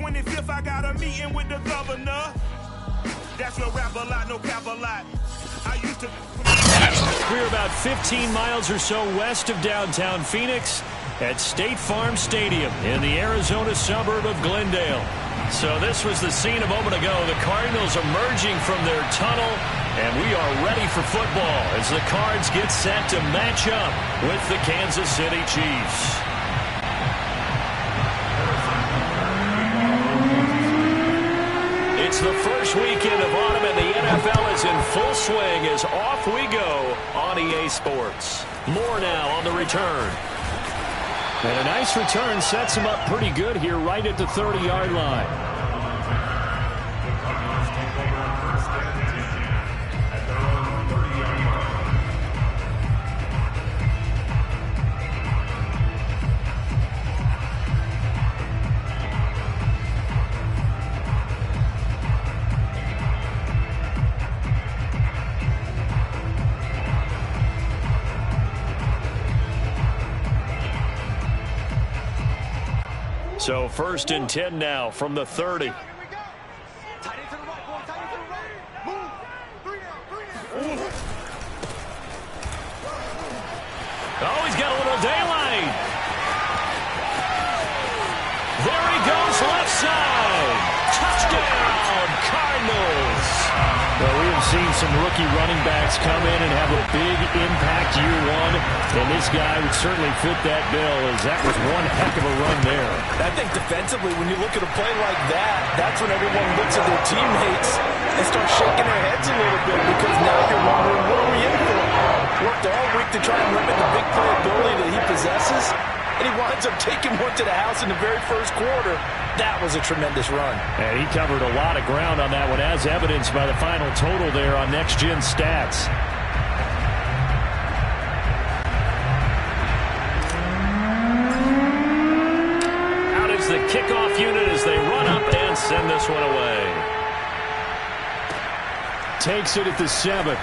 25th, I got a meeting with the governor. That's what rap a lot, no cap a lot. I used to... We're about 15 miles or so west of downtown Phoenix at State Farm Stadium in the Arizona suburb of Glendale. So this was the scene a moment ago. The Cardinals emerging from their tunnel, and we are ready for football as the Cards get set to match up with the Kansas City Chiefs. It's the first weekend of autumn, and the NFL is in full swing as off we go on EA Sports. More now on the return. And a nice return sets him up pretty good here right at the 30-yard line. So 1st and 10 now from the 30. Oh, he's got a little daylight. There he goes, left side. Touchdown, Cardinals. Well, we have seen some rookie running backs come in and have a big impact year one, and this guy would certainly fit that bill, as that was one heck of a run there. I think defensively, when you look at a play like that, that's when everyone looks at their teammates and starts shaking their heads a little bit, because now you're wondering, what are we in for? Worked all week to try and limit the big play ability that he possesses, and he winds up taking one to the house in the very first quarter. That was a tremendous run. And he covered a lot of ground on that one, as evidenced by the final total there on Next Gen Stats. Out is the kickoff unit as they run up and send this one away. Takes it at the 7.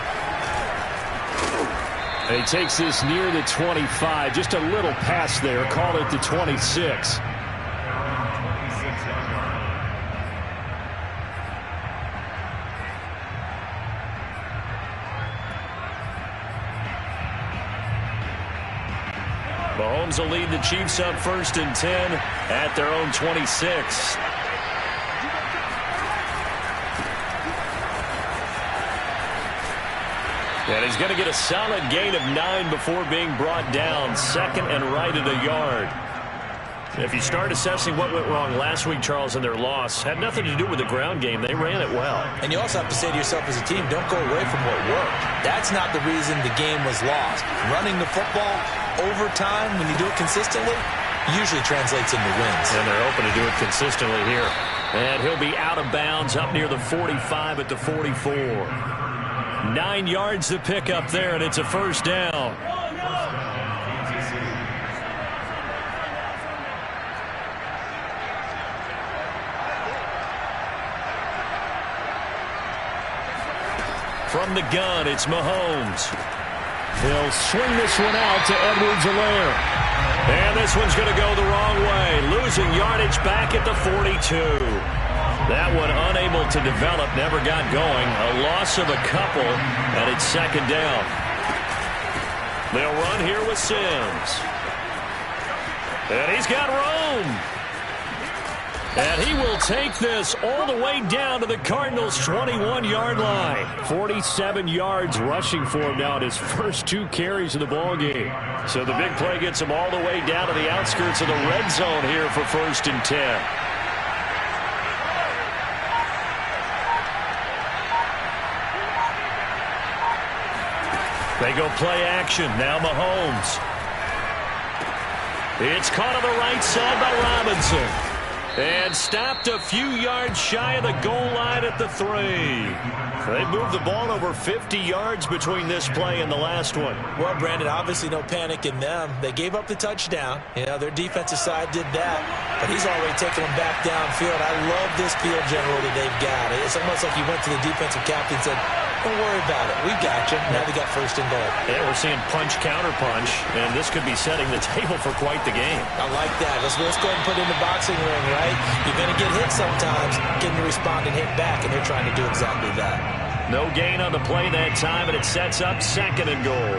And he takes this near the 25. Just a little pass there. Call it the 26. Mahomes will lead the Chiefs up 1st and 10 at their own 26. And he's going to get a solid gain of 9 before being brought down. 2nd and right at a yard. If you start assessing what went wrong last week, Charles, in their loss, had nothing to do with the ground game. They ran it well. And you also have to say to yourself as a team, don't go away from what worked. That's not the reason the game was lost. Running the football over time, when you do it consistently, usually translates into wins. And they're hoping to do it consistently here. And he'll be out of bounds up near the 45 at the 44. 9 yards to pick up there, and it's a 1st down. From the gun, it's Mahomes. He'll swing this one out to Edwards-Helaire. And this one's going to go the wrong way. Losing yardage back at the 42. That one unable to develop, never got going. A loss of a couple, and it's 2nd down. They'll run here with Sims. And he's got room. And he will take this all the way down to the Cardinals' 21-yard line. 47 yards rushing for him now in his first 2 carries of the ballgame. So the big play gets him all the way down to the outskirts of the red zone here for 1st and 10. They go play action. Now Mahomes. It's caught on the right side by Robinson. And stopped a few yards shy of the goal line at the 3. They moved the ball over 50 yards between this play and the last one. Well, Brandon, obviously no panic in them. They gave up the touchdown. You know, their defensive side did that. But he's already taken them back downfield. I love this field general that they've got. It's almost like he went to the defensive captain and said, Don't worry about it. We got you. Now they got first and goal. Yeah, we're seeing punch, counter punch, and this could be setting the table for quite the game. I like that. Let's go ahead and put it in the boxing ring, right? You're going to get hit sometimes, getting to respond and hit back, and they're trying to do exactly that. No gain on the play that time, and it sets up second and goal.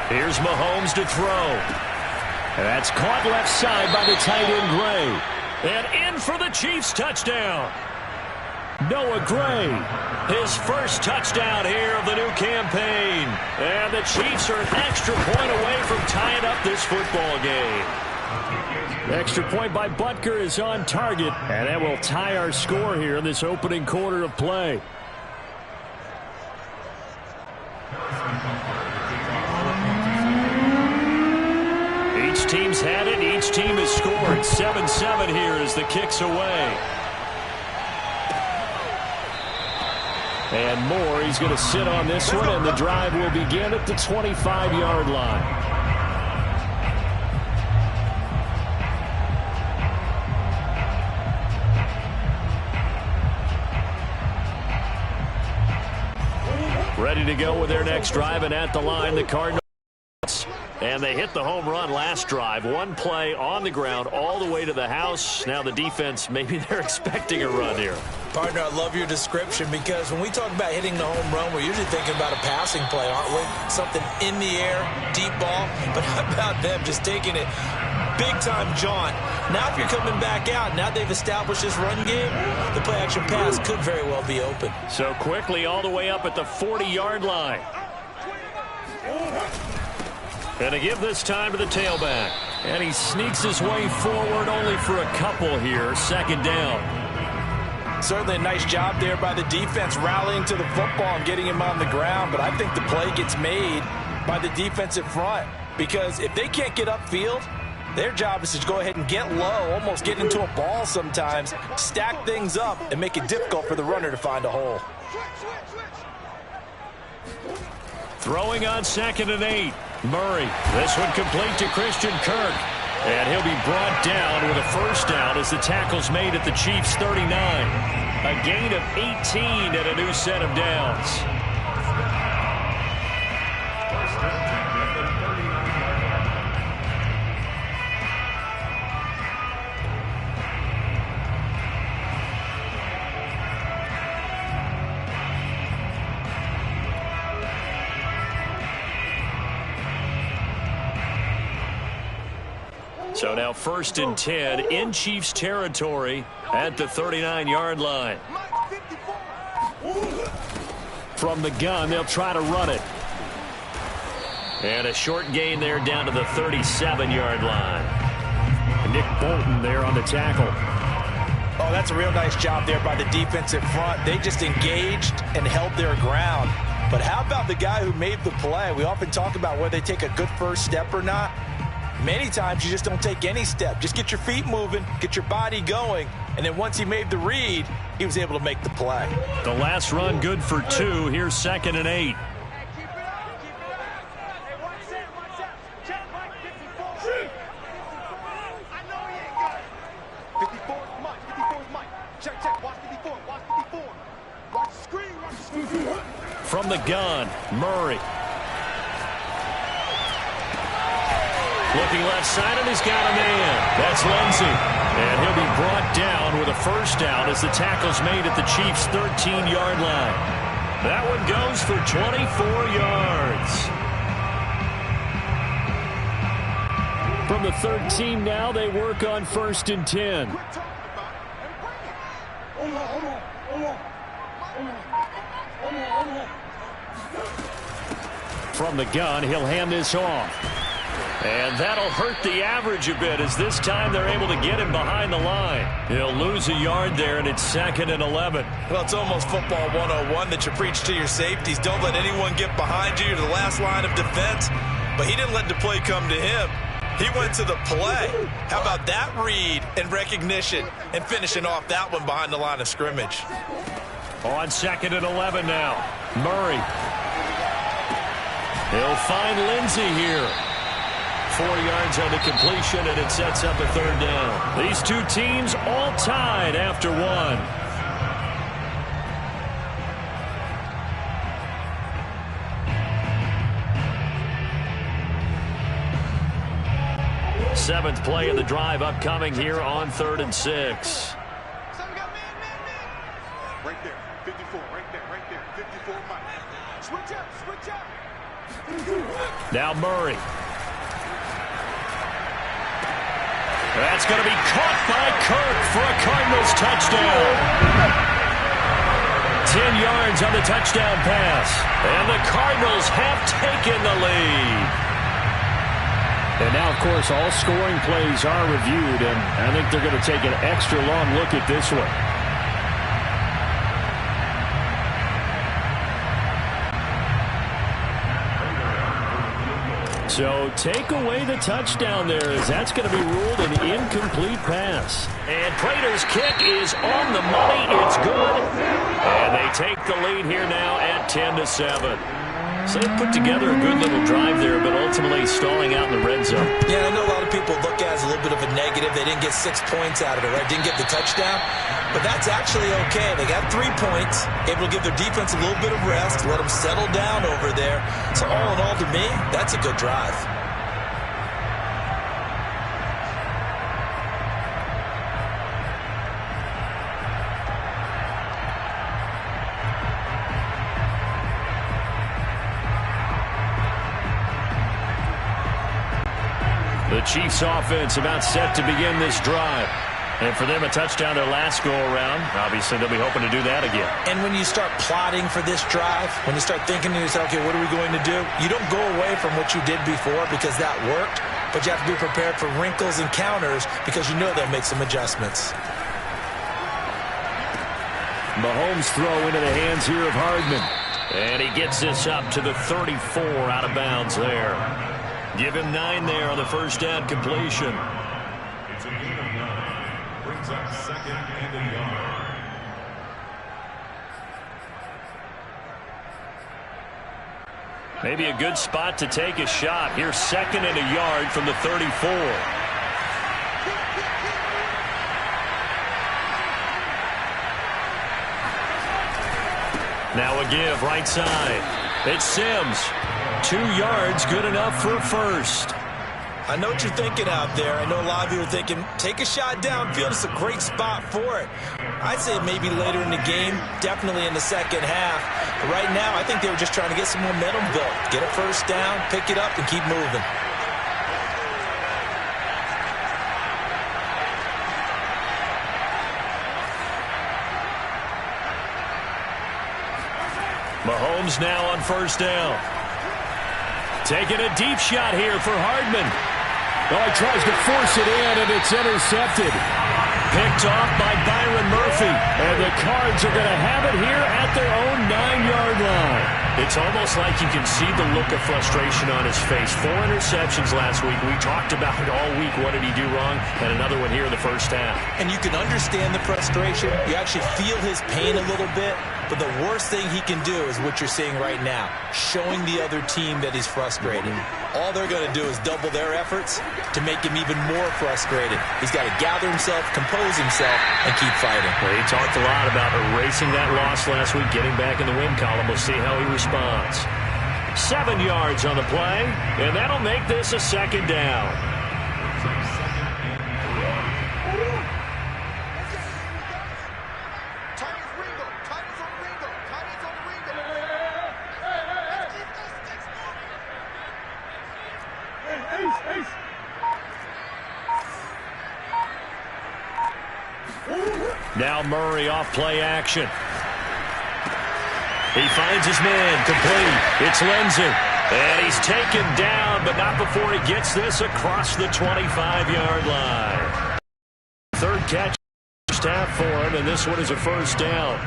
Here's Mahomes to throw. That's caught left side by the tight end Gray. And in for the Chiefs touchdown. Noah Gray, his first touchdown here of the new campaign. And the Chiefs are an extra point away from tying up this football game. Extra point by Butker is on target. And that will tie our score here in this opening quarter of play. Each team's had it. Each team has scored. 7-7 here as the kick's away. And Moore, he's going to sit on this one, and the drive will begin at the 25-yard line. Ready to go with their next drive, and at the line, the Cardinals. And they hit the home run last drive. One play on the ground all the way to the house. Now the defense, maybe they're expecting a run here. Partner, I love your description because when we talk about hitting the home run, we're usually thinking about a passing play, aren't we? Something in the air, deep ball. But how about them just taking it big-time jaunt? Now if you're coming back out, now they've established this run game, the play-action pass could very well be open. So quickly all the way up at the 40-yard line. And to give this time to the tailback. And he sneaks his way forward only for a couple here. Second down. Certainly a nice job there by the defense rallying to the football and getting him on the ground. But I think the play gets made by the defensive front. Because if they can't get upfield, their job is to go ahead and get low, almost get into a ball sometimes, stack things up, and make it difficult for the runner to find a hole. Throwing on 2nd and 8. Murray. This one complete to Christian Kirk. And he'll be brought down with a first down as the tackle's made at the Chiefs' 39. A gain of 18 and a new set of downs. So now 1st and 10 in Chiefs territory at the 39-yard line. From the gun, they'll try to run it. And a short gain there down to the 37-yard line. Nick Bolton there on the tackle. Oh, that's a real nice job there by the defensive front. They just engaged and held their ground. But how about the guy who made the play? We often talk about whether they take a good first step or not. Many times you just don't take any step. Just get your feet moving, get your body going, and then once he made the read, he was able to make the play. The last run good for 2. Here's 2nd and 8. From the gun, Murray. Looking left side, and he's got a man. That's Lindsey. And he'll be brought down with a first down as the tackle's made at the Chiefs' 13-yard line. That one goes for 24 yards. From the 13 now, they work on 1st and 10. From the gun, he'll hand this off. And that'll hurt the average a bit as this time they're able to get him behind the line. He'll lose a yard there, and it's 2nd and 11. Well, it's almost football 101 that you preach to your safeties. Don't let anyone get behind you to the last line of defense. But he didn't let the play come to him. He went to the play. How about that read and recognition and finishing off that one behind the line of scrimmage? On 2nd and 11 now. Murray. He'll find Lindsey here. 4 yards on the completion, and it sets up a 3rd down. These two teams all tied after one. Seventh play of the drive upcoming here on 3rd and 6. Right there, 54, right there, 54 Mike. Switch up. Now Murray. That's going to be caught by Kirk for a Cardinals touchdown. 10 yards on the touchdown pass. And the Cardinals have taken the lead. And now, of course, all scoring plays are reviewed, and I think they're going to take an extra long look at this one. So take away the touchdown there, as that's going to be ruled an incomplete pass. And Prater's kick is on the money. It's good. And they take the lead here now at 10-7. So they put together a good little drive there, but ultimately stalling out in the red zone. Yeah, I know a lot of people look at it as a little bit of a negative. They didn't get 6 points out of it, right? Didn't get the touchdown. But that's actually okay. They got 3 points, able to give their defense a little bit of rest, let them settle down over there. So all in all, to me, that's a good drive. The Chiefs offense about set to begin this drive. And for them, a touchdown their last go-around. Obviously, they'll be hoping to do that again. And when you start plotting for this drive, when you start thinking to yourself, okay, what are we going to do? You don't go away from what you did before because that worked, but you have to be prepared for wrinkles and counters because you know they'll make some adjustments. Mahomes throw into the hands here of Hardman. And he gets this up to the 34 out of bounds there. Give him 9 there on the first down completion. It's a gain of 9. Brings up 2nd and a yard. Maybe a good spot to take a shot. Here's 2nd and a yard from the 34. Now a give right side. It's Sims. 2 yards, good enough for a first. I know what you're thinking out there. I know a lot of you are thinking, take a shot downfield. It's a great spot for it. I'd say maybe later in the game, definitely in the second half. But right now, I think they were just trying to get some momentum built. Get a first down, pick it up, and keep moving. Mahomes now on first down. Taking a deep shot here for Hardman. Oh, he tries to force it in, and it's intercepted. Picked off by Byron Murphy. And the Cards are going to have it here at their own 9-yard line. It's almost like you can see the look of frustration on his face. 4 interceptions last week. We talked about it all week. What did he do wrong? And another one here in the first half. And you can understand the frustration. You actually feel his pain a little bit. But the worst thing he can do is what you're seeing right now, showing the other team that he's frustrated. All they're going to do is double their efforts to make him even more frustrated. He's got to gather himself, compose himself, and keep fighting. Well, he talked a lot about erasing that loss last week, getting back in the win column. We'll see how he responds. 7 yards on the play, and that'll make this a second down. Now Murray off play action. He finds his man complete. It's Lindsey. And he's taken down, but not before he gets this across the 25-yard line. Third catch first half for him, and this one is a first down.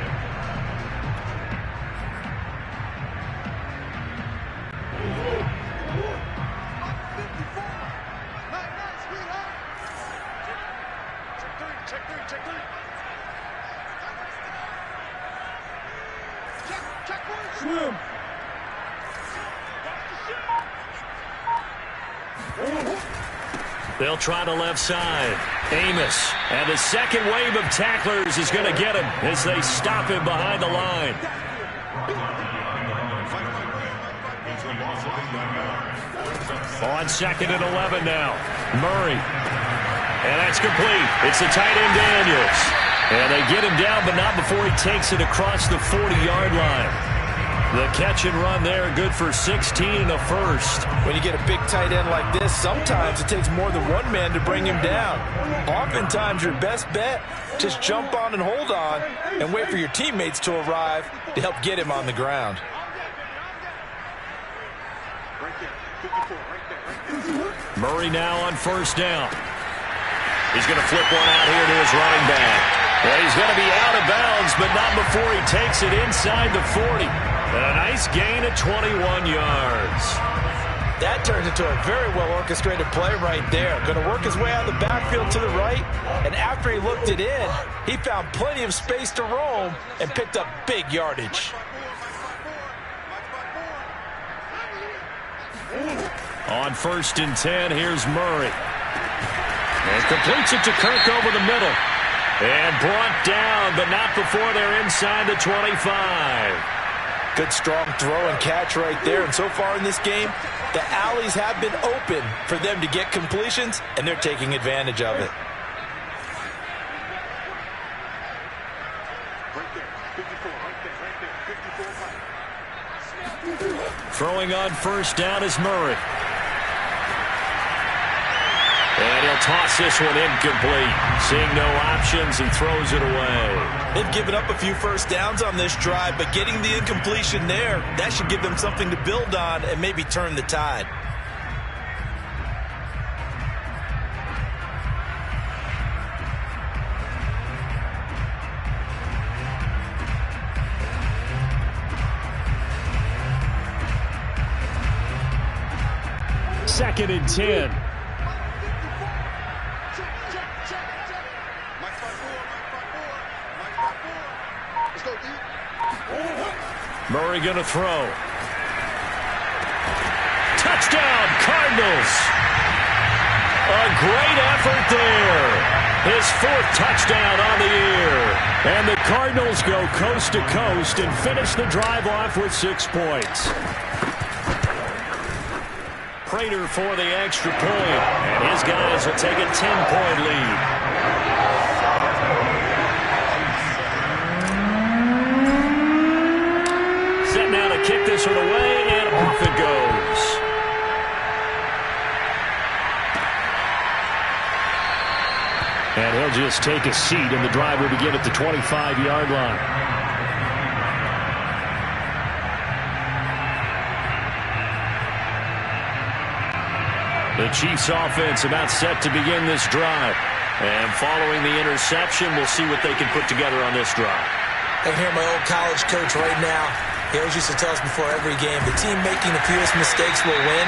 They'll try the left side. Amos. And the second wave of tacklers is going to get him as they stop him behind the line. On 2nd and 11 now. Murray. And that's complete. It's the tight end Daniels. And they get him down, but not before he takes it across the 40-yard line. The catch and run there, good for 16 and a first. When you get a big tight end like this, sometimes it takes more than one man to bring him down. Oftentimes, your best bet, just jump on and hold on and wait for your teammates to arrive to help get him on the ground. Murray now on 1st down. He's going to flip one out here to his running back. And he's going to be out of bounds, but not before he takes it inside the 40. And a nice gain of 21 yards. That turns into a very well-orchestrated play right there. Going to work his way out of the backfield to the right, and after he looked it in, he found plenty of space to roam and picked up big yardage. On 1st and 10, here's Murray. And completes it to Kirk over the middle. And brought down, but not before they're inside the 25. Good strong throw and catch right there. And so far in this game, the alleys have been open for them to get completions, and they're taking advantage of it. Throwing on 1st down is Murray. And he'll toss this one incomplete. Seeing no options, he throws it away. They've given up a few first downs on this drive, but getting the incompletion there, that should give them something to build on and maybe turn the tide. Second and 10. Murray going to throw. Touchdown, Cardinals. A great effort there. His 4th touchdown on the year. And the Cardinals go coast to coast and finish the drive off with 6 points. Prater for the extra point. And his guys will take a 10-point lead. Now to kick this one away, and off it goes. And he'll just take a seat, and the drive will begin at the 25-yard line. The Chiefs offense about set to begin this drive. And following the interception, we'll see what they can put together on this drive. I can hear my old college coach right now. He always used to tell us before every game, the team making the fewest mistakes will win.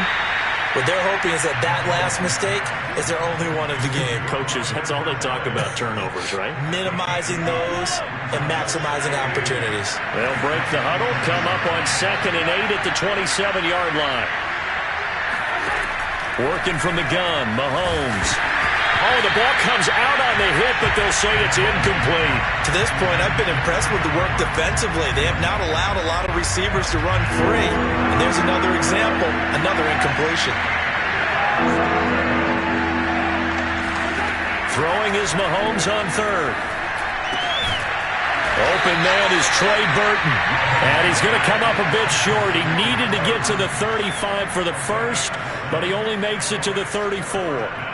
What they're hoping is that last mistake is their only one of the game. Coaches, that's all they talk about, turnovers, right? Minimizing those and maximizing opportunities. They'll break the huddle, come up on 2nd and 8 at the 27-yard line. Working from the gun, Mahomes. Oh, the ball comes out on the hit, but they'll say it's incomplete. To this point, I've been impressed with the work defensively. They have not allowed a lot of receivers to run free. And there's another example, another incompletion. Throwing is Mahomes on 3rd. Open man is Trey Burton. And he's going to come up a bit short. He needed to get to the 35 for the first, but he only makes it to the 34.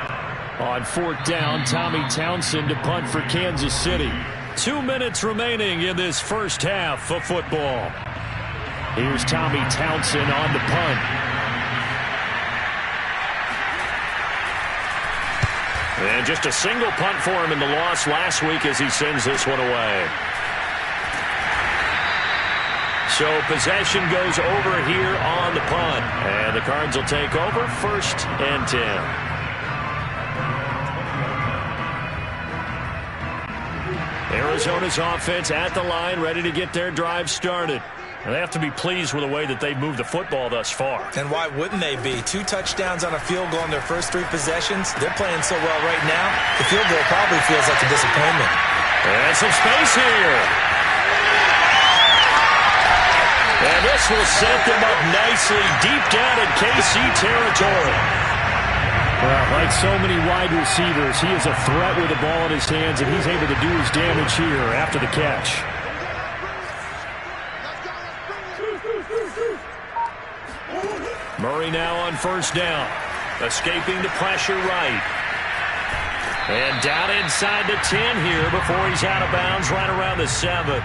On 4th down, Tommy Townsend to punt for Kansas City. 2 minutes remaining in this first half of football. Here's Tommy Townsend on the punt. And just a single punt for him in the loss last week as he sends this one away. So possession goes over here on the punt. And the Cards will take over 1st and 10. Arizona's offense at the line, ready to get their drive started. And they have to be pleased with the way that they've moved the football thus far. And why wouldn't they be? 2 touchdowns on a field goal in their first 3 possessions. They're playing so well right now, the field goal probably feels like a disappointment. And some space here. And this will set them up nicely deep down in KC territory. Well, like so many wide receivers, he is a threat with the ball in his hands, and he's able to do his damage here after the catch. Murray now on first down. Escaping the pressure right. And down inside the 10 here before he's out of bounds right around the 7.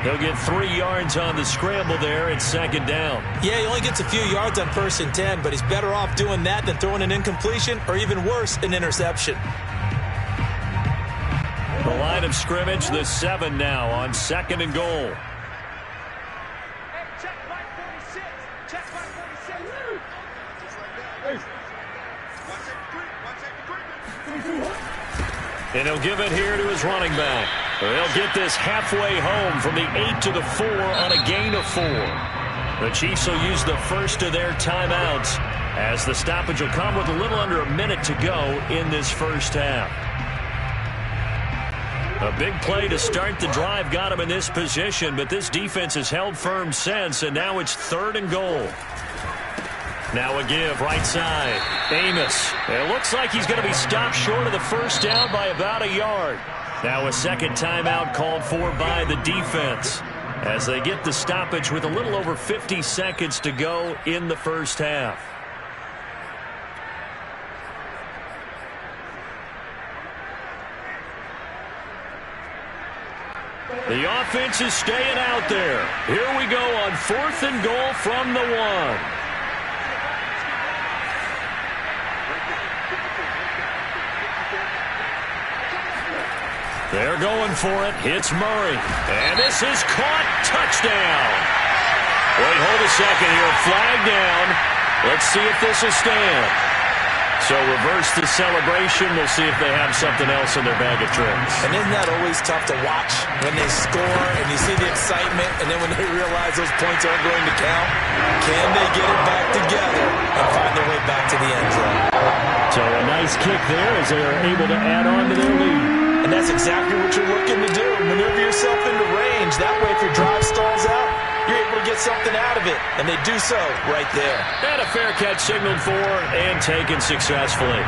He'll get 3 yards on the scramble there at second down. Yeah, he only gets a few yards on 1st and 10, but he's better off doing that than throwing an incompletion or even worse, an interception. The line of scrimmage, the 7 now on 2nd and goal. And he'll give it here to his running back. They'll get this halfway home from the 8 to the 4 on a gain of 4. The Chiefs will use the first of their timeouts as the stoppage will come with a little under a minute to go in this first half. A big play to start the drive got him in this position, but this defense has held firm since, and now it's 3rd and goal. Now a give right side. Amos. It looks like he's going to be stopped short of the first down by about a yard. Now a second timeout called for by the defense as they get the stoppage with a little over 50 seconds to go in the first half. The offense is staying out there. Here we go on 4th and goal from the 1. They're going for it. It's Murray. And this is caught. Touchdown. Wait, hold a second here. Flag down. Let's see if this will stand. So reverse the celebration. We'll see if they have something else in their bag of tricks. And isn't that always tough to watch when they score and you see the excitement, and then when they realize those points aren't going to count? Can they get it back together and find their way back to the end zone? So a nice kick there as they are able to add on to their lead. And that's exactly what you're looking to do. Maneuver yourself into range. That way, if your drive stalls out, you're able to get something out of it. And they do so right there. And a fair catch signaled for and taken successfully.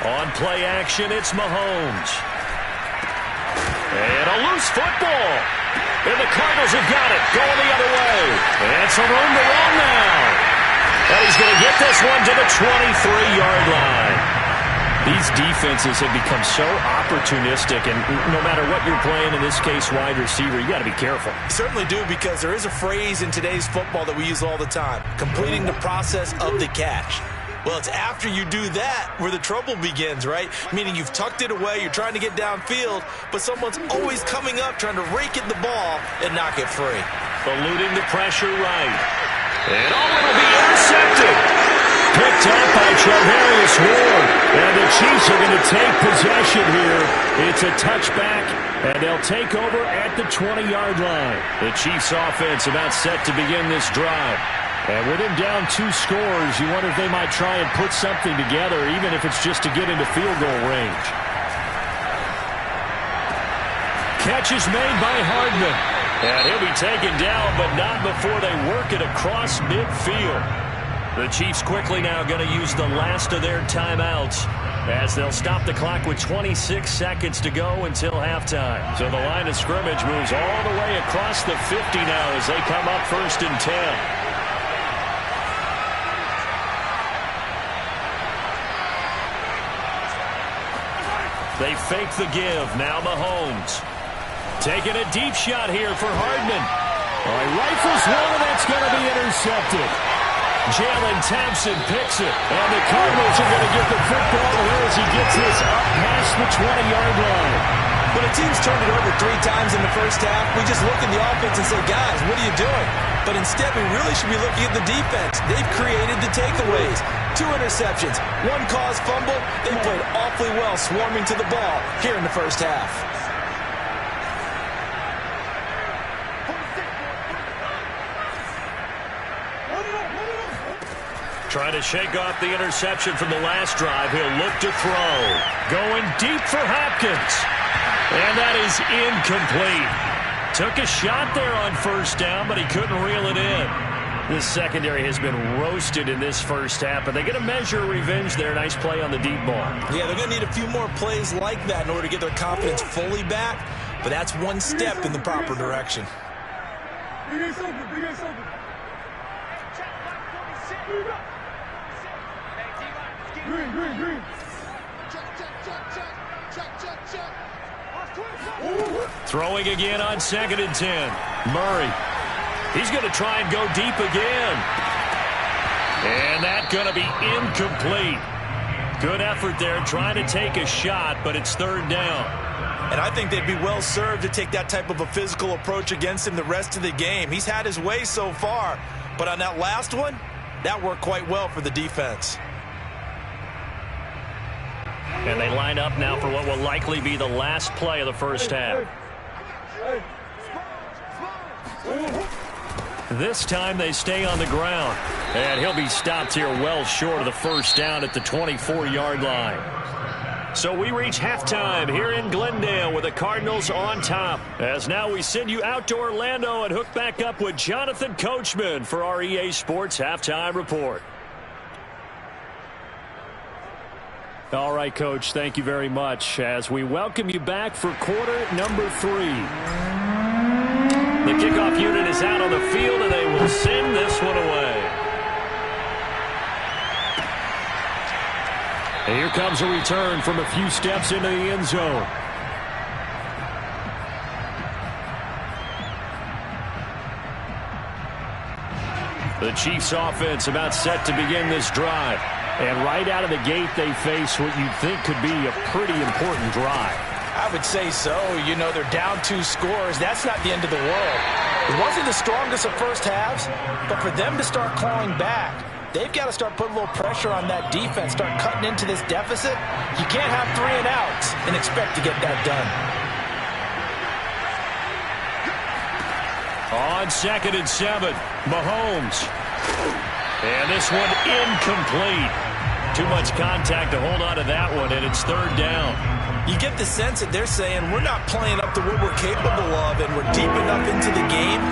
On play action, it's Mahomes. And a loose football. And the Cardinals have got it. Going the other way. And some room to run now. And he's going to get this one to the 23-yard line. These defenses have become so opportunistic, and no matter what you're playing, in this case wide receiver, you got to be careful. You certainly do, because there is a phrase in today's football that we use all the time: completing the process of the catch. Well, it's after you do that where the trouble begins, right? Meaning you've tucked it away, you're trying to get downfield, but someone's always coming up trying to rake at the ball and knock it free. Eluding the pressure right. And it'll be intercepted. Picked up by Charvarius Ward. And the Chiefs are going to take possession here. It's a touchback, and they'll take over at the 20-yard line. The Chiefs offense about set to begin this drive. And with him down 2 scores, you wonder if they might try and put something together, even if it's just to get into field goal range. Catch is made by Hardman. And he'll be taken down, but not before they work it across midfield. The Chiefs quickly now going to use the last of their timeouts as they'll stop the clock with 26 seconds to go until halftime. So the line of scrimmage moves all the way across the 50 now as they come up 1st and 10. They fake the give. Now Mahomes. Taking a deep shot here for Hardman. He rifles one, and that's going to be intercepted. Jalen Thompson picks it. And the Cardinals are going to get the football here as he gets this up past the 20-yard line. When a team's turned it over 3 times in the first half, we just look at the offense and say, guys, what are you doing? But instead, we really should be looking at the defense. They've created the takeaways. 2 interceptions, 1 caused fumble. They played awfully well swarming to the ball here in the first half. Trying to shake off the interception from the last drive. He'll look to throw. Going deep for Hopkins. And that is incomplete. Took a shot there on first down, but he couldn't reel it in. This secondary has been roasted in this first half, but they get a measure of revenge there. Nice play on the deep ball. Yeah, they're going to need a few more plays like that in order to get their confidence fully back, but that's one step in the proper direction. Green. Throwing again on 2nd and 10. Murray. He's going to try and go deep again. And that's going to be incomplete. Good effort there trying to take a shot, but it's 3rd down. And I think they'd be well served to take that type of a physical approach against him the rest of the game. He's had his way so far, but on that last one, that worked quite well for the defense. And they line up now for what will likely be the last play of the first half. This time they stay on the ground. And he'll be stopped here well short of the first down at the 24-yard line. So we reach halftime here in Glendale with the Cardinals on top. As now we send you out to Orlando and hook back up with Jonathan Coachman for our EA Sports Halftime Report. All right, Coach, thank you very much as we welcome you back for quarter number 3. The kickoff unit is out on the field, and they will send this one away. And here comes a return from a few steps into the end zone. The Chiefs offense about set to begin this drive. And right out of the gate, they face what you'd think could be a pretty important drive. I would say so. You know, they're down 2 scores. That's not the end of the world. It wasn't the strongest of first halves, but for them to start clawing back, they've got to start putting a little pressure on that defense, start cutting into this deficit. You can't have 3 and outs and expect to get that done. On 2nd and 7, Mahomes. And this one incomplete. Too much contact to hold on to that one, and it's 3rd down. You get the sense that they're saying we're not playing up to what we're capable of, and we're deep enough into the game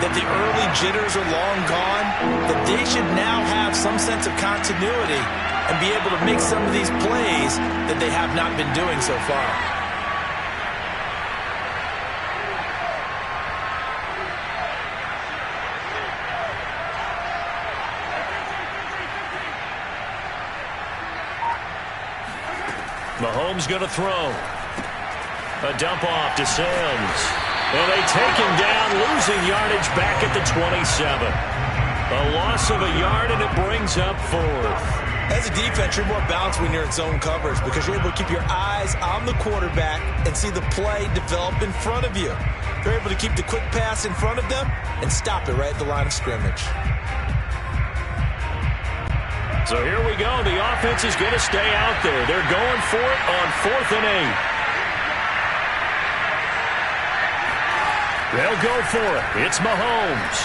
that the early jitters are long gone, that they should now have some sense of continuity and be able to make some of these plays that they have not been doing so far. Mahomes going to throw. A dump off to Sims. And they take him down, losing yardage back at the 27. A loss of a yard, and it brings up 4th. As a defense, you're more balanced when you're in zone coverage because you're able to keep your eyes on the quarterback and see the play develop in front of you. They're able to keep the quick pass in front of them and stop it right at the line of scrimmage. So here we go. The offense is going to stay out there. They're going for it on 4th and 8. They'll go for it. It's Mahomes.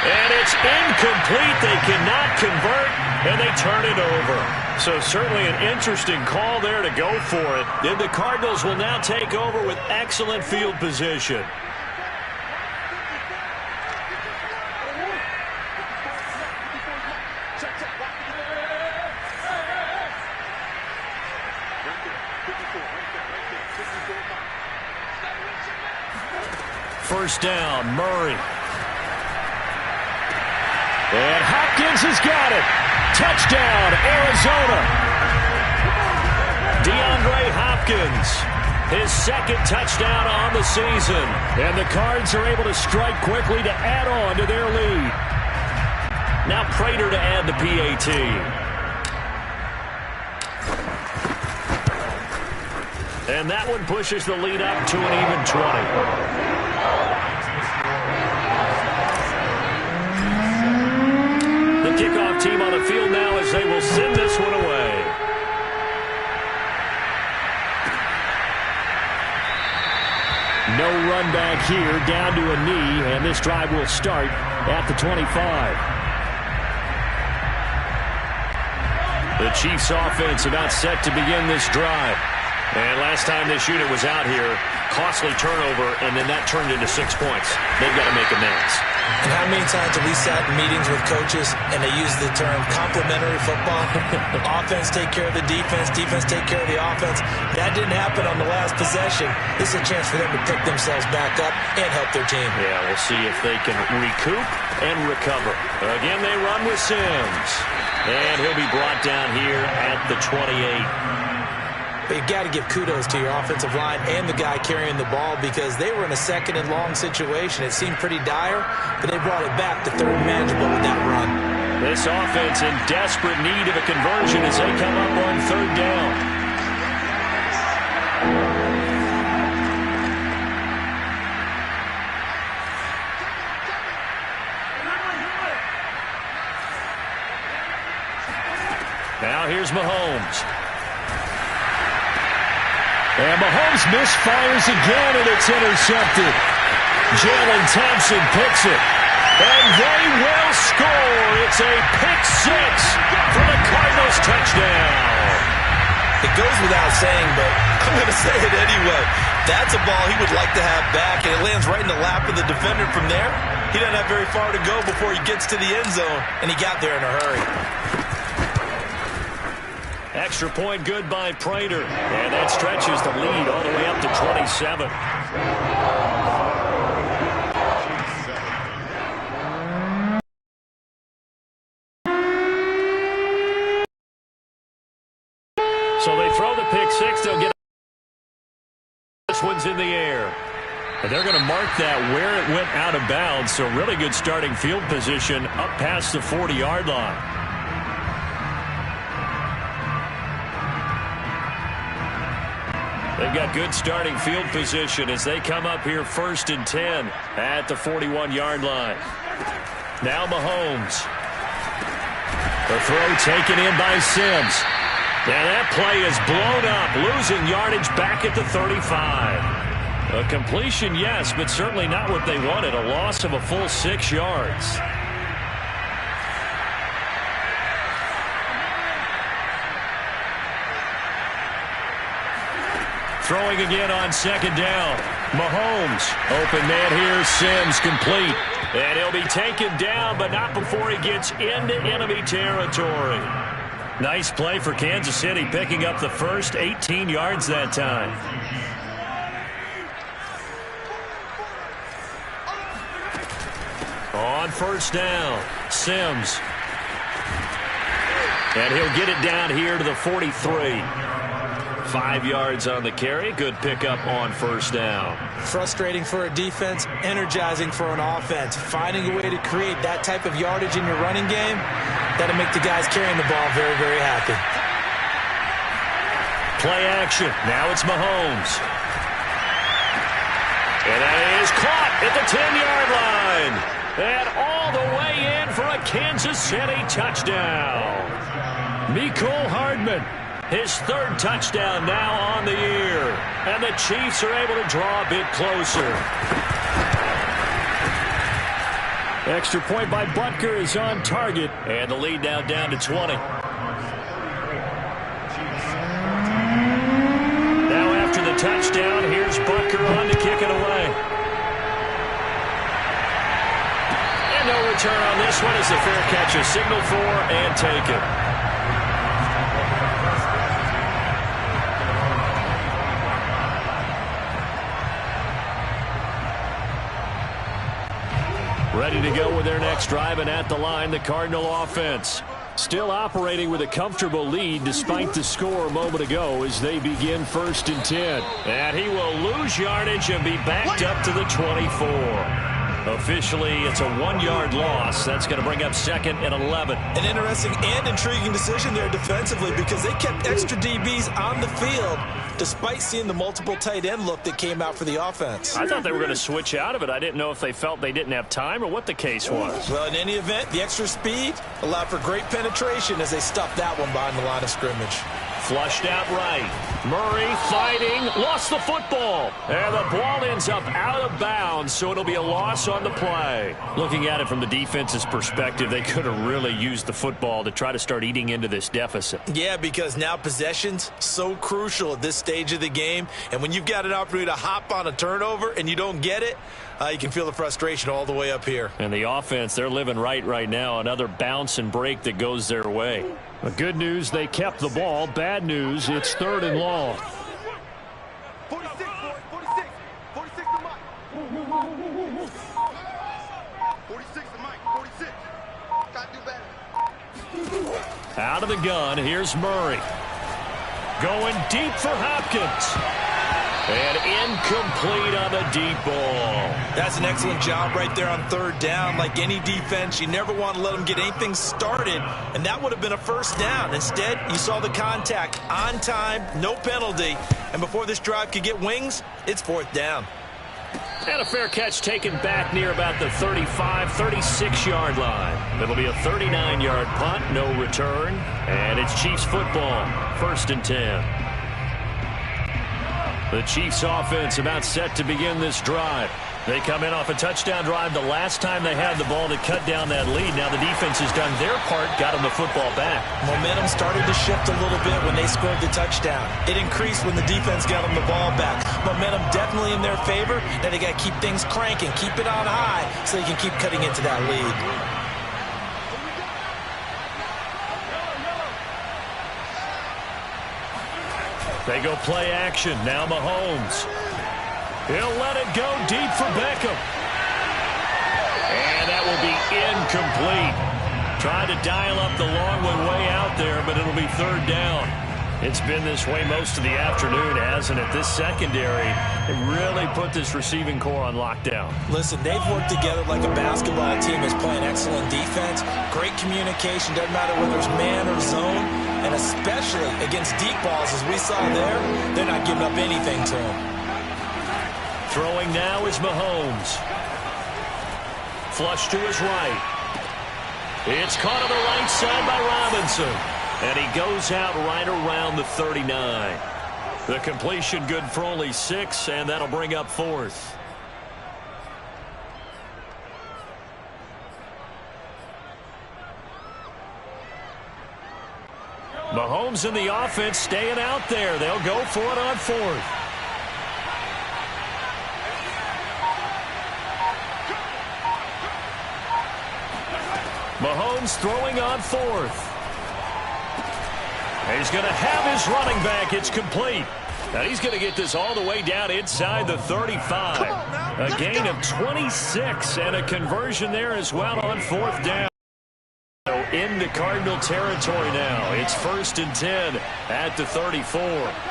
And it's incomplete. They cannot convert, and they turn it over. So certainly an interesting call there to go for it. Then the Cardinals will now take over with excellent field position. First down, Murray. And Hopkins has got it. Touchdown, Arizona. Hopkins. His second touchdown on the season. And the Cards are able to strike quickly to add on to their lead. Now Prater to add the PAT. And that one pushes the lead up to an even 20. The kickoff team on the field now as they will send this one away. No run back here, down to a knee, and this drive will start at the 25. The Chiefs offense about set to begin this drive. And last time this unit was out here, costly turnover, and then that turned into 6 points. They've got to make amends. And how many times have we sat in meetings with coaches and they use the term complementary football? Offense take care of the defense, defense take care of the offense. That didn't happen on the last possession. This is a chance for them to pick themselves back up and help their team. Yeah, we'll see if they can recoup and recover. Again, they run with Sims. And he'll be brought down here at the 28. But you've got to give kudos to your offensive line and the guy carrying the ball because they were in a second and long situation. It seemed pretty dire, but they brought it back to third and manageable with that run. This offense in desperate need of a conversion as they come up on third down. Now here's Mahomes. And Mahomes misfires again, and it's intercepted. Jalen Thompson picks it. And they will score. It's a pick six for the Cardinals touchdown. It goes without saying, but I'm going to say it anyway. That's a ball he would like to have back, and it lands right in the lap of the defender from there. He doesn't have very far to go before he gets to the end zone, and he got there in a hurry. Extra point good by Prater. And that stretches the lead all the way up to 27. So they throw the pick six. They'll get this one's in the air. And they're going to mark that where it went out of bounds. So really good starting field position up past the 40-yard line. They've got good starting field position as they come up here 1st and 10 at the 41-yard line. Now Mahomes. The throw taken in by Sims. And that play is blown up, losing yardage back at the 35. A completion, yes, but certainly not what they wanted. A loss of a full 6 yards. Throwing again on second down. Mahomes. Open man here. Sims complete. And he'll be taken down, but not before he gets into enemy territory. Nice play for Kansas City, picking up the first 18 yards that time. On first down, Sims. And he'll get it down here to the 43. 5 yards on the carry. Good pickup on first down. Frustrating for a defense, energizing for an offense. Finding a way to create that type of yardage in your running game, that'll make the guys carrying the ball very, very happy. Play action. Now it's Mahomes. And that is caught at the 10-yard line. And all the way in for a Kansas City touchdown. Mecole Hardman. His third touchdown now on the year. And the Chiefs are able to draw a bit closer. Extra point by Butker is on target. And the lead now down to 20. Now after the touchdown, here's Butker on to kick it away. And no return on this one as the fair catch is signaled for and taken. Ready to go with their next drive, and at the line, the Cardinal offense. Still operating with a comfortable lead despite the score a moment ago as they begin 1st and 10. And he will lose yardage and be backed up to the 24. Officially, it's a 1-yard loss. That's going to bring up 2nd and 11. An interesting and intriguing decision there defensively because they kept extra DBs on the field despite seeing the multiple tight end look that came out for the offense. I thought they were going to switch out of it. I didn't know if they felt they didn't have time or what the case was. Well, in any event, the extra speed allowed for great penetration as they stuffed that one behind the line of scrimmage. Flushed out right. Murray fighting, lost the football. And the ball ends up out of bounds, so it'll be a loss on the play. Looking at it from the defense's perspective, they could have really used the football to try to start eating into this deficit. Yeah, because now possession's so crucial at this stage of the game. And when you've got an opportunity to hop on a turnover and you don't get it, you can feel the frustration all the way up here. And the offense, they're living right now. Another bounce and break that goes their way. The good news, they kept the ball. Bad news, it's 3rd and long. 46, 46. 46 to Mike. 46 to Mike. 46. Gotta do better. Out of the gun, here's Murray. Going deep for Hopkins. And incomplete on the deep ball. That's an excellent job right there on 3rd down. Like any defense, you never want to let them get anything started, and that would have been a 1st down. Instead, you saw the contact on time, no penalty, and before this drive could get wings, it's 4th down. And a fair catch taken back near about the 35, 36-yard line. It'll be a 39-yard punt, no return, and it's Chiefs football, 1st and 10. The Chiefs offense about set to begin this drive. They come in off a touchdown drive the last time they had the ball to cut down that lead. Now the defense has done their part, got them the football back. Momentum started to shift a little bit when they scored the touchdown. It increased when the defense got them the ball back. Momentum definitely in their favor. Now they got to keep things cranking, keep it on high so they can keep cutting into that lead. They go play action. Now Mahomes. He'll let it go deep for Beckham. And that will be incomplete. Trying to dial up the long one way out there, but it'll be 3rd down. It's been this way most of the afternoon, hasn't it? This secondary, it really put this receiving core on lockdown. Listen, they've worked together like a basketball team is playing excellent defense. Great communication, doesn't matter whether it's man or zone. And especially against deep balls, as we saw there, they're not giving up anything to them. Throwing now is Mahomes. Flush to his right. It's caught on the right side by Robinson. And he goes out right around the 39. The completion good for only 6, and that'll bring up 4th. Mahomes and the offense staying out there. They'll go for it on 4th. Mahomes throwing on 4th. He's going to have his running back. It's complete. Now he's going to get this all the way down inside the 35. A gain of 26 and a conversion there as well on 4th down. Into Cardinal territory now. It's 1st and 10 at the 34.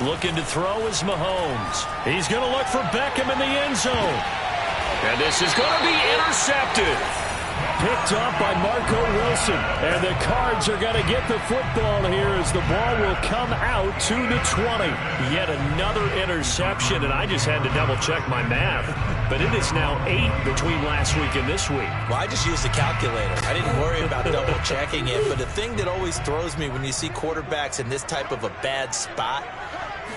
Looking to throw is Mahomes. He's going to look for Beckham in the end zone. And this is going to be intercepted. Picked up by Marco Wilson. And the Cards are going to get the football here as the ball will come out to the 20. Yet another interception, and I just had to double-check my math. But it is now 8 between last week and this week. Well, I just used a calculator. I didn't worry about double-checking it. But the thing that always throws me when you see quarterbacks in this type of a bad spot,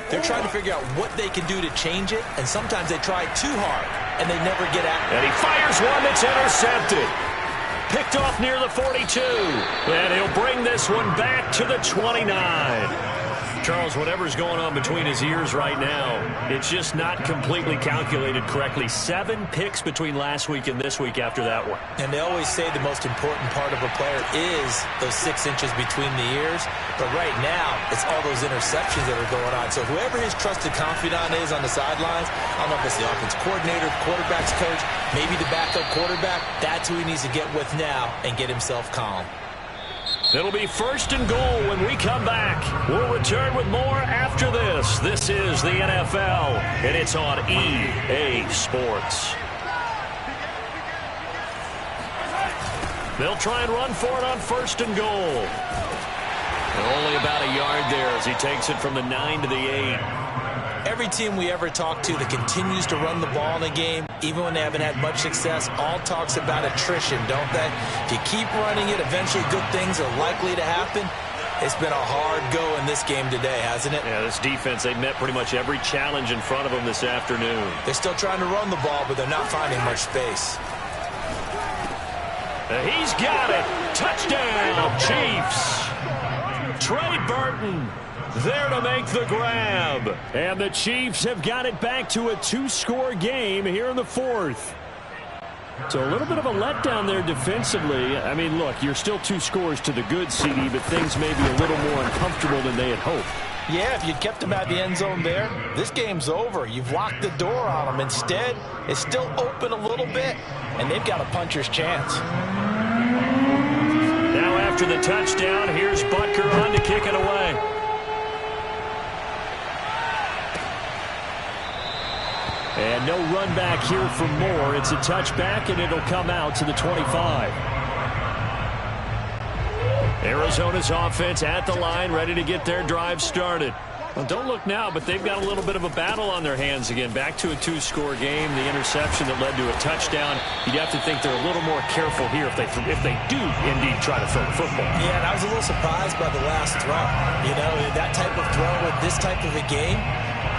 they're trying to figure out what they can do to change it, and sometimes they try too hard, and they never get at it. And he fires one that's intercepted. Picked off near the 42. And he'll bring this one back to the 29. Charles, whatever's going on between his ears right now, it's just not completely calculated correctly. 7 picks between last week and this week after that one. And they always say the most important part of a player is those 6 inches between the ears. But right now, it's all those interceptions that are going on. So whoever his trusted confidant is on the sidelines, I don't know if it's the offense coordinator, quarterback's coach, maybe the backup quarterback, that's who he needs to get with now and get himself calm. It'll be 1st and goal when we come back. We'll return with more after this. This is the NFL, and it's on EA Sports. They'll try and run for it on 1st and goal. And only about a yard there as he takes it from the 9 to the 8. Every team we ever talk to that continues to run the ball in a game, even when they haven't had much success, all talks about attrition, don't they? If you keep running it, eventually good things are likely to happen. It's been a hard go in this game today, hasn't it? Yeah, this defense, they met pretty much every challenge in front of them this afternoon. They're still trying to run the ball, but they're not finding much space. He's got it. Touchdown, Chiefs. Trey Burton there to make the grab. And the Chiefs have got it back to a 2-score game here in the 4th. So a little bit of a letdown there defensively. I mean, look, you're still 2 scores to the good, CD, but things may be a little more uncomfortable than they had hoped. Yeah, if you'd kept them at the end zone there, this game's over. You've locked the door on them. Instead, it's still open a little bit, and they've got a puncher's chance. Now after the touchdown, here's Butker on to kick it away. And no run back here for Moore. It's a touchback, and it'll come out to the 25. Arizona's offense at the line, ready to get their drive started. Well, don't look now, but they've got a little bit of a battle on their hands again. Back to a 2-score game. The interception that led to a touchdown. You'd have to think they're a little more careful here if they do indeed try to throw the football. Yeah, and I was a little surprised by the last throw. You know, that type of throw with this type of a game,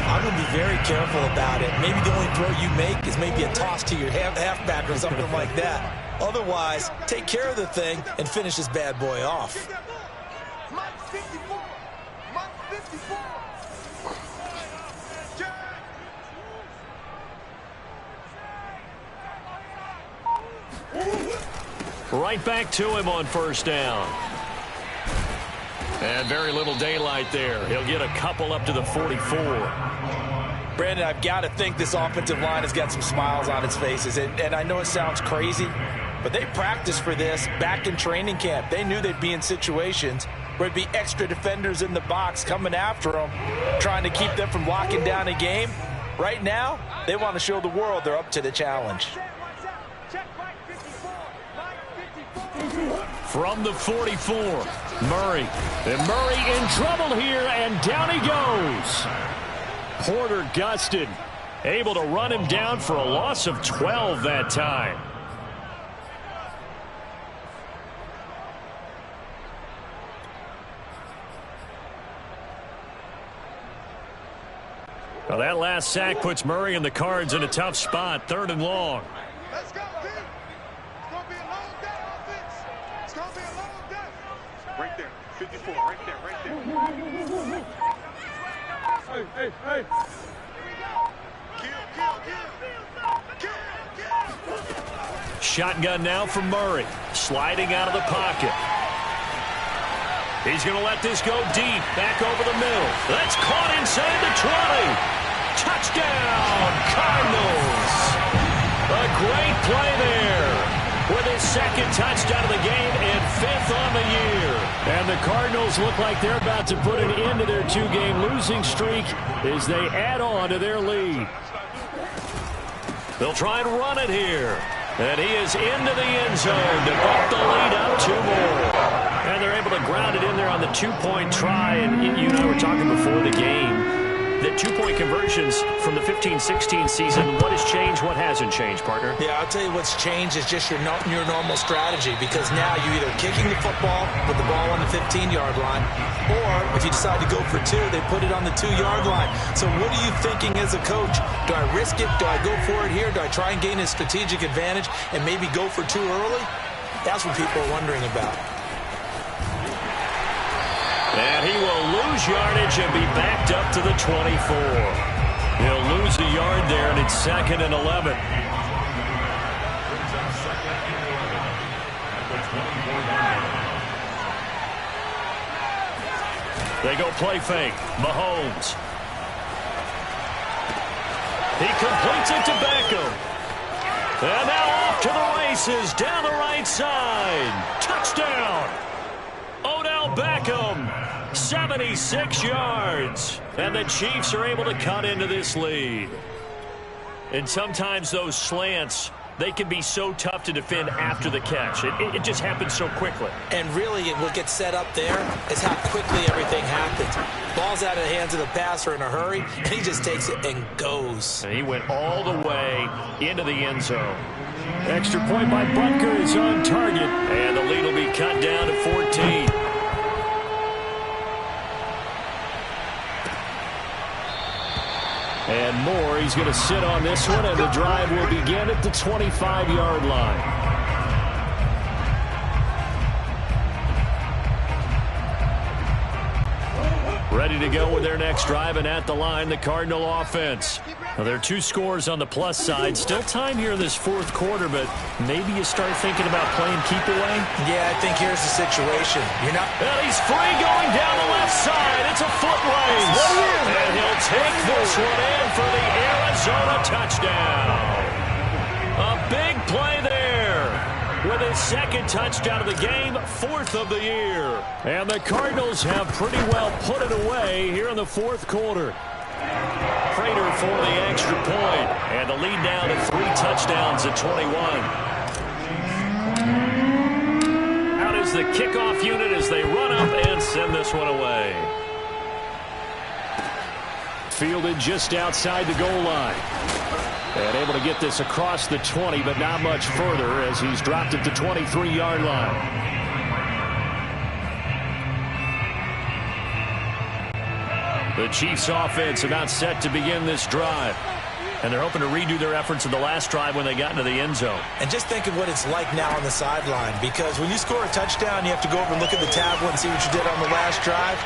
I'm going to be very careful about it. Maybe the only throw you make is maybe a toss to your halfback or something like that. Otherwise, take care of the thing and finish this bad boy off. Mike 54. Mike 54. Right back to him on 1st down. And very little daylight there. He'll get a couple up to the 44. Brandon, I've got to think this offensive line has got some smiles on its faces. And I know it sounds crazy, but they practiced for this back in training camp. They knew they'd be in situations where it'd be extra defenders in the box coming after them, trying to keep them from locking down a game. Right now, they want to show the world they're up to the challenge. From the 44, Murray. And Murray in trouble here, and down he goes. Porter Gustin able to run him down for a loss of 12 that time. Well, that last sack puts Murray and the Cards in a tough spot, 3rd and long. Let's go, team. It's going to be a long day, offense. It's going to be a long day. Right there. 54. Right there. Right there. Hey, hey, hey. Here we go. Kill, kill, kill. Kill, kill. Shotgun now for Murray. Sliding out of the pocket. He's going to let this go deep. Back over the middle. That's caught inside the 20. Touchdown, Cardinals. A great play there with his 2nd touchdown of the game and 5th on the year. And the Cardinals look like they're about to put an end to their 2-game losing streak as they add on to their lead. They'll try and run it here. And he is into the end zone to bump the lead up 2 more. And they're able to ground it in there on the 2-point try. And you and I were talking before the game that 2-point conversions from the 15-16 season, what has changed, what hasn't changed, partner? Yeah, I'll tell you what's changed is just your normal strategy, because now you're either kicking the football with the ball on the 15-yard line, or if you decide to go for 2, they put it on the 2-yard line. So what are you thinking as a coach? Do I risk it? Do I go for it here? Do I try and gain a strategic advantage and maybe go for 2 early? That's what people are wondering about. And he will lose yardage and be backed up to the 24. He'll lose a yard there, and it's 2nd and 11. They go play fake. Mahomes. He completes it to Beckham. And now off to the races down the right side. Touchdown. Odell Beckham, 76 yards. And the Chiefs are able to cut into this lead. And sometimes those slants, they can be so tough to defend after the catch. It just happens so quickly. And really, what gets set up there is how quickly everything happens. Ball's out of the hands of the passer in a hurry, and he just takes it and goes. And he went all the way into the end zone. Extra point by Butker is on target. And the lead will be cut down to 14. And Moore, he's going to sit on this one, and the drive will begin at the 25-yard line. Ready to go with their next drive, and at the line, the Cardinal offense. Now, there are 2 scores on the plus side. Still time here in this 4th quarter, but maybe you start thinking about playing keep away? Yeah, I think here's the situation. You're not. And he's free going down the left side. It's a foot race. And he'll take this one in for the Arizona touchdown. A big play there. With his 2nd touchdown of the game, 4th of the year. And the Cardinals have pretty well put it away here in the 4th quarter. Prater for the extra point. And the lead now to 3 touchdowns at 21. Out is the kickoff unit as they run up and send this one away. Fielded just outside the goal line. And able to get this across the 20, but not much further as he's dropped it to 23-yard line. The Chiefs offense about set to begin this drive. And they're hoping to redo their efforts of the last drive when they got into the end zone. And just think of what it's like now on the sideline, because when you score a touchdown, you have to go over and look at the tablet and see what you did on the last drive.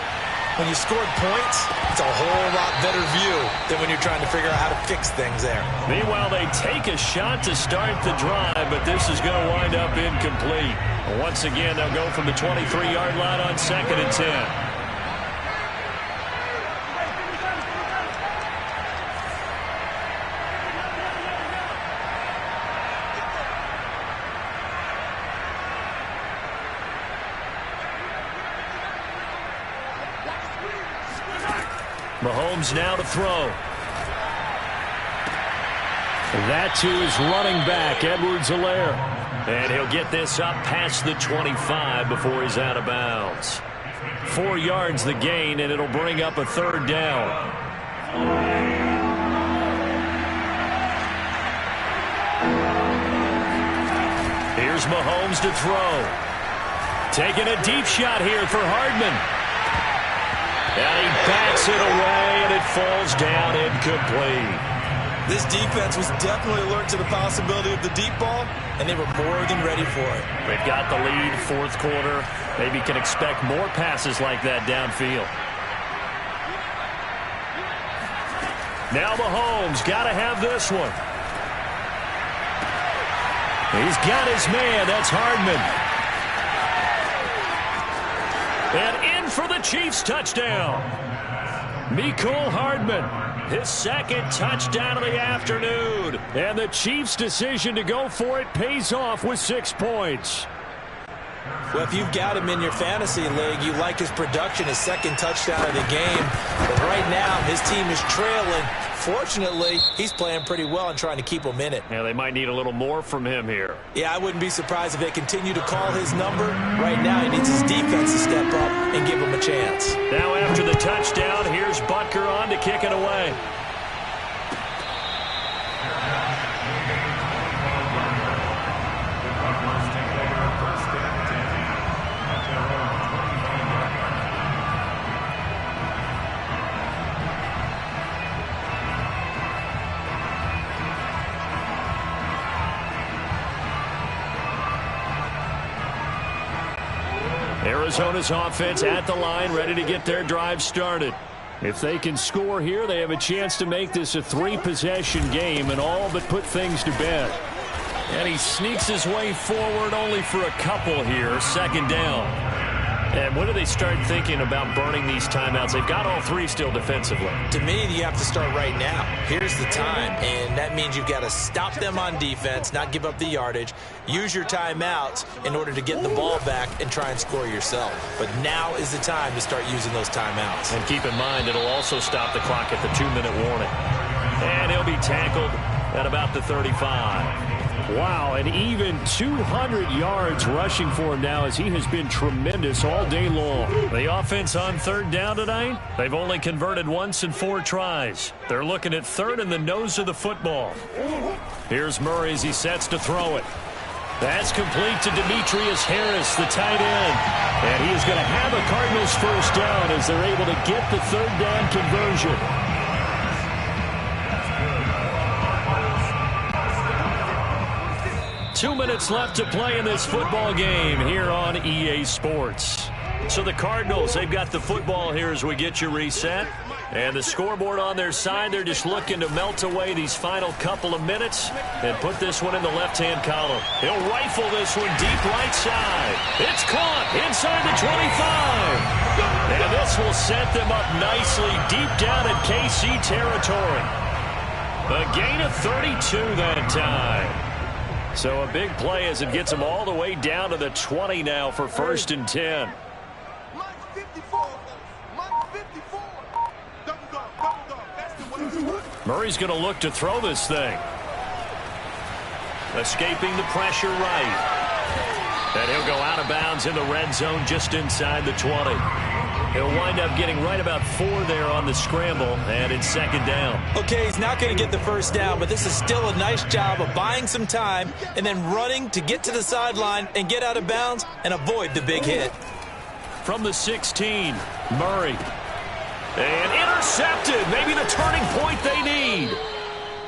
When you scored points, it's a whole lot better view than when you're trying to figure out how to fix things there. Meanwhile, they take a shot to start the drive, but this is going to wind up incomplete. Once again, they'll go from the 23-yard line on 2nd and 10. Mahomes now to throw. That, too, is running back, Edwards-Helaire. And he'll get this up past the 25 before he's out of bounds. 4 yards the gain, and it'll bring up a 3rd down. Here's Mahomes to throw. Taking a deep shot here for Hardman. And he backs it away, and it falls down incomplete. This defense was definitely alert to the possibility of the deep ball, and they were more than ready for it. They've got the lead, 4th quarter. Maybe can expect more passes like that downfield. Now Mahomes got to have this one. He's got his man. That's Hardman. And in for the Chiefs touchdown. Mecole Hardman, his 2nd touchdown of the afternoon. And the Chiefs' decision to go for it pays off with 6 points. Well, if you've got him in your fantasy league, you like his production, his 2nd touchdown of the game. But right now, his team is trailing. Fortunately, he's playing pretty well and trying to keep them in it. Yeah, they might need a little more from him here. Yeah, I wouldn't be surprised if they continue to call his number. Right now, he needs his defense to step up and give him a chance. Now after the touchdown, here's Butker on to kick it away. Arizona's offense at the line, ready to get their drive started. If they can score here, they have a chance to make this a 3-possession game and all but put things to bed. And he sneaks his way forward only for a couple here, second down. And when do they start thinking about burning these timeouts? They've got all 3 still defensively. To me, you have to start right now. Here's the time, and that means you've got to stop them on defense, not give up the yardage, use your timeouts in order to get the ball back and try and score yourself. But now is the time to start using those timeouts. And keep in mind, it'll also stop the clock at the 2-minute warning. And he'll be tackled at about the 35. Wow, and even 200 yards rushing for him now as he has been tremendous all day long. The offense on third down tonight, they've only converted once in 4 tries. They're looking at third in the nose of the football. Here's Murray as he sets to throw it. That's complete to Demetrius Harris, the tight end. And he is going to have a Cardinals first down as they're able to get the third down conversion. 2 minutes left to play in this football game here on EA Sports. So the Cardinals, they've got the football here as we get you reset. And the scoreboard on their side, they're just looking to melt away these final couple of minutes and put this one in the left-hand column. He'll rifle this one deep right side. It's caught inside the 25. And this will set them up nicely deep down in KC territory. A gain of 32 that time. So a big play as it gets them all the way down to the 20 now for 1st and 10. Murray's going to look to throw this thing. Escaping the pressure right. And he'll go out of bounds in the red zone just inside the 20. He'll wind up getting right about 4 there on the scramble, and it's second down. Okay, he's not going to get the first down, but this is still a nice job of buying some time and then running to get to the sideline and get out of bounds and avoid the big hit. From the 16, Murray. And intercepted. Maybe the turning point they need.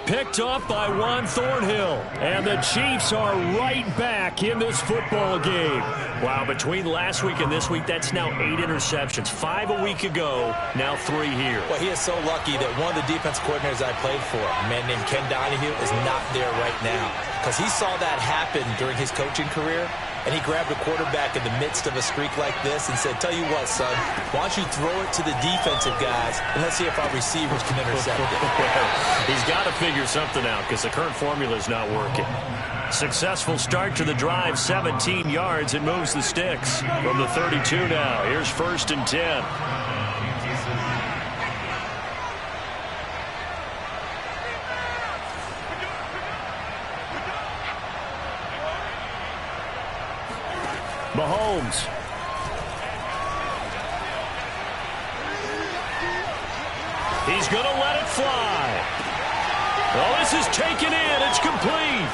Picked up by Juan Thornhill. And the Chiefs are right back in this football game. Wow, between last week and this week, that's now 8 interceptions. 5 a week ago, now 3 here. Well, he is so lucky that one of the defense coordinators I played for, a man named Ken Donahue, is not there right now. Because he saw that happen during his coaching career. And he grabbed a quarterback in the midst of a streak like this and said, tell you what, son, why don't you throw it to the defensive guys, and let's see if our receivers can intercept it. He's got to figure something out because the current formula is not working. Successful start to the drive, 17 yards. It moves the sticks from the 32 now. Here's 1st and 10. Mahomes. He's going to let it fly. Oh, this is taken in. It's complete.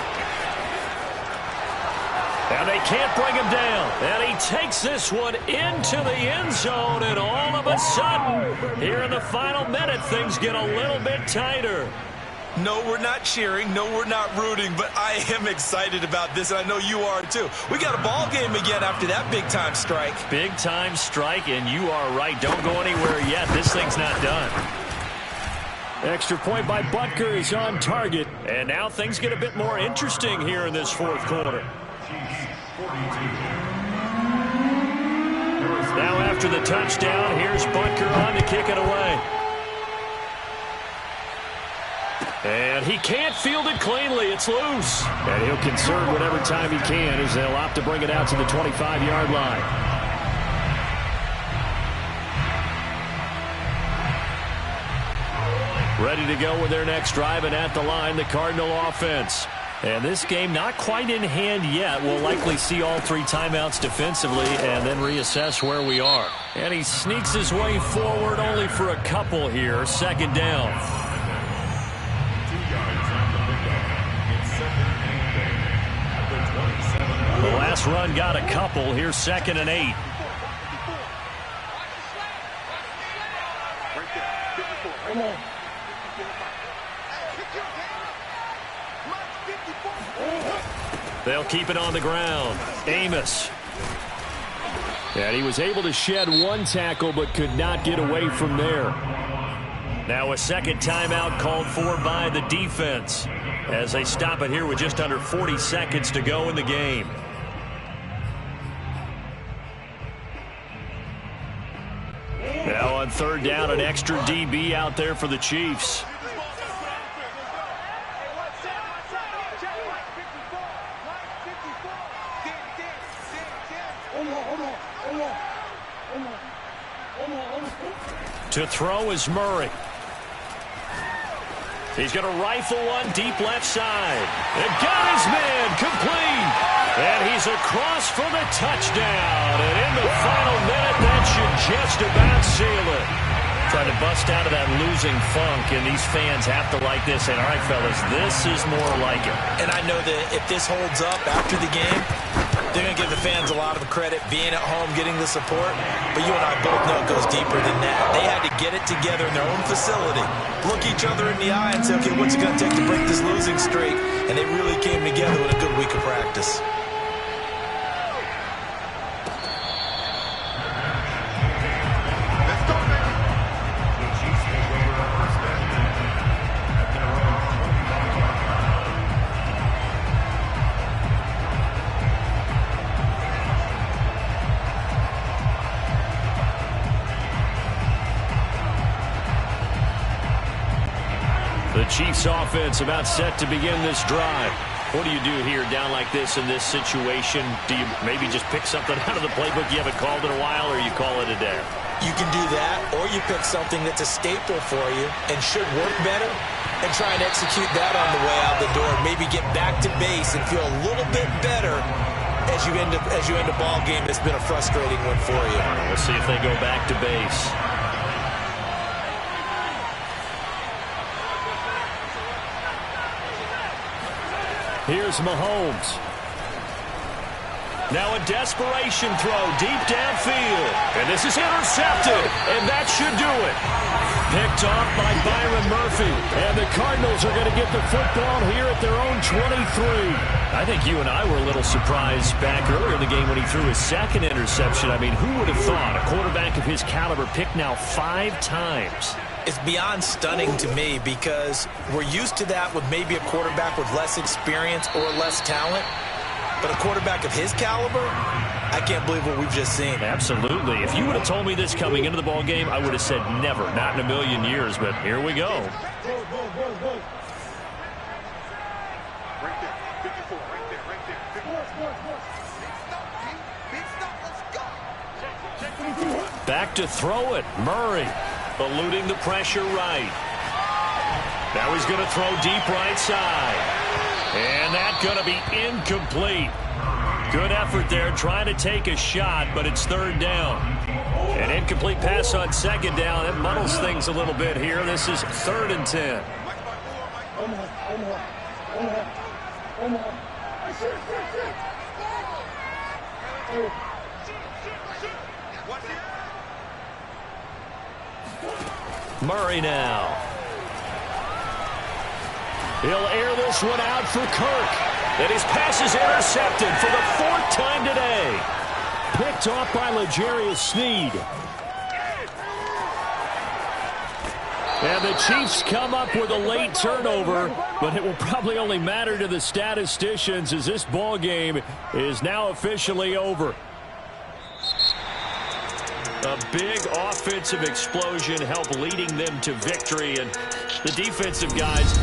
And they can't bring him down. And he takes this one into the end zone. And all of a sudden, here in the final minute, things get a little bit tighter. No, we're not cheering. No, we're not rooting. But I am excited about this, and I know you are too. We got a ball game again after that big-time strike. Big-time strike, and you are right. Don't go anywhere yet. This thing's not done. Extra point by Butker is on target. And now things get a bit more interesting here in this 4th quarter. Now after the touchdown, here's Butker on to kick it away. And he can't field it cleanly. It's loose. And he'll conserve whatever time he can as they'll opt to bring it out to the 25-yard line. Ready to go with their next drive, and at the line, the Cardinal offense. And this game not quite in hand yet. We'll likely see all 3 timeouts defensively and then reassess where we are. And he sneaks his way forward only for a couple here. Second down. The last run got a couple. Here's 2nd and 8. Come on. They'll keep it on the ground. Amos. And he was able to shed one tackle but could not get away from there. Now a second timeout called for by the defense as they stop it here with just under 40 seconds to go in the game. Now on third down, an extra DB out there for the Chiefs. To throw is Murray. He's going to rifle one deep left side. And got his man complete. And he's across for the touchdown. And in the final minute, that should just about seal it. Trying to bust out of that losing funk, and these fans have to like this. And all right, fellas, this is more like it. And I know that if this holds up after the game, they're going to give the fans a lot of credit being at home, getting the support. But you and I both know it goes deeper than that. They had to get it together in their own facility, look each other in the eye and say, okay, what's it going to take to break this losing streak? And they really came together with a good week of practice. The Chiefs offense about set to begin this drive. What do you do here down like this in this situation? Do you maybe just pick something out of the playbook you haven't called in a while, or you call it a day? You can do that, or you pick something that's a staple for you and should work better and try and execute that on the way out the door. Maybe get back to base and feel a little bit better as you end a ball game that's been a frustrating one for you. We'll see if they go back to base. Here's Mahomes. Now a desperation throw deep downfield. And this is intercepted. And that should do it. Picked off by Byron Murphy. And the Cardinals are going to get the football here at their own 23. I think you and I were a little surprised back earlier in the game when he threw his second interception. I mean, who would have thought a quarterback of his caliber picked now 5 times? It's beyond stunning to me because we're used to that with maybe a quarterback with less experience or less talent. But a quarterback of his caliber, I can't believe what we've just seen. Absolutely. If you would have told me this coming into the ball game, I would have said never, not in a million years. But here we go. Right there, 54, right there, right there. Big stop, let's go. Back to throw it. Murray eluding the pressure right. Now he's going to throw deep right side. And that's going to be incomplete. Good effort there trying to take a shot, but it's third down. An incomplete pass on second down. It muddles things a little bit here. This is 3rd and 10. Murray now. He'll air this one out for Kirk. And his pass is intercepted for the 4th time today. Picked off by L'Jarius Sneed. And the Chiefs come up with a late turnover, but it will probably only matter to the statisticians as this ball game is now officially over. A big offensive explosion helped leading them to victory, and the defensive guys,